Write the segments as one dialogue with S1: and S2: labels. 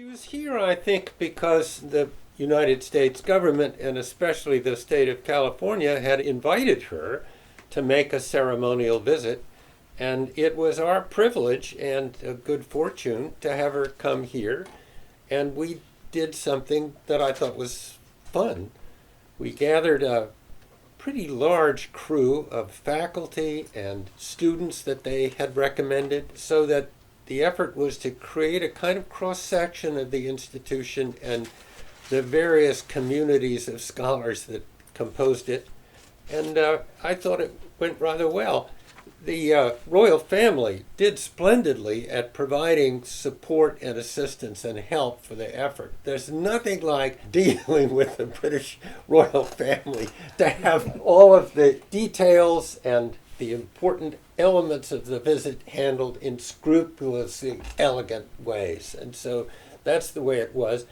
S1: She was here, I think, because the United States government, and especially the state of California, had invited her to make a ceremonial visit. And it was our privilege and a good fortune to have her come here. And we did something that I thought was fun. We gathered a pretty large crew of faculty and students that they had recommended, so that the effort was to create a kind of cross-section of the institution and the various communities of scholars that composed it. And I thought it went rather well. The royal family did splendidly at providing support and assistance and help for the effort. There's nothing like dealing with the British royal family to have all of the details and the important elements of the visit handled in scrupulously elegant ways. And so that's the way it was.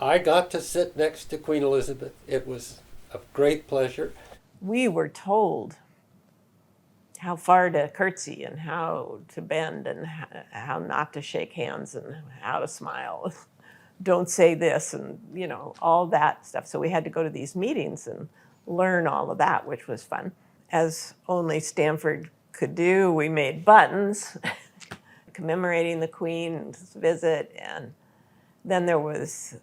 S1: I got to sit next to Queen Elizabeth. It was a great pleasure.
S2: We were told how far to curtsy and how to bend and how not to shake hands and how to smile. Don't say this and, all that stuff. So we had to go to these meetings and learn all of that, which was fun. As only Stanford could do, we made buttons commemorating the Queen's visit. And then there was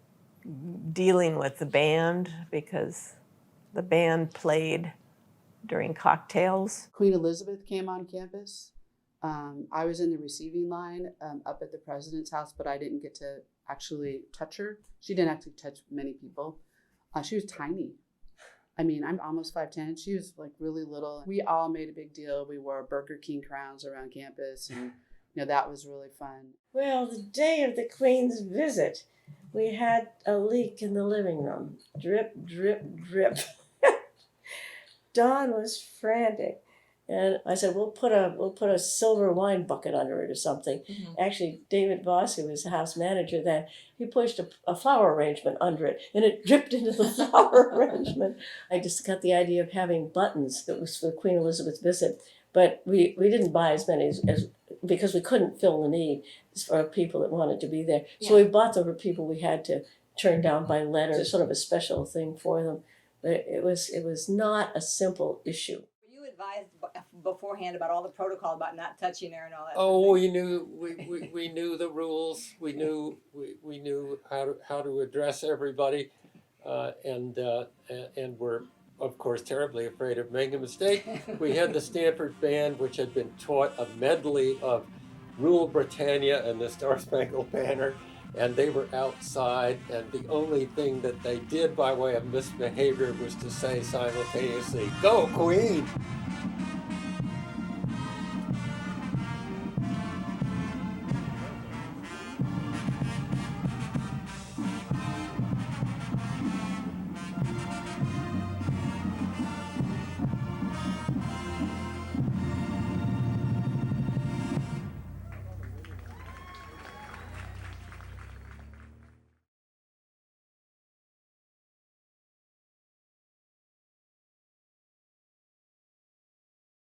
S2: dealing with the band, because the band played during cocktails.
S3: Queen Elizabeth came on campus. I was in the receiving line up at the president's house, but I didn't get to actually touch her. She didn't actually touch many people. She was tiny. I mean, I'm almost 5'10". She was like really little. We all made a big deal. We wore Burger King crowns around campus, and that was really fun.
S4: Well, the day of the Queen's visit, we had a leak in the living room. Drip, drip, drip. Dawn was frantic. And I said, we'll put a silver wine bucket under it or something. Mm-hmm. Actually, David Voss, who was the house manager then, he pushed a flower arrangement under it, and it dripped into the flower arrangement. I just got the idea of having buttons that was for Queen Elizabeth's visit, but we didn't buy as many as because we couldn't fill the need for people that wanted to be there. Yeah. So we bought them for people we had to turn down by letter, sort of a special thing for them. But it was not a simple issue.
S5: Advised beforehand about all the protocol about not touching her and all that?
S1: Oh, we knew we knew the rules. We knew how to address everybody, and we're of course terribly afraid of making a mistake. We had the Stanford band, which had been taught a medley of Rule Britannia and the Star Spangled Banner, and they were outside, and the only thing that they did by way of misbehavior was to say simultaneously, "Go, Queen!"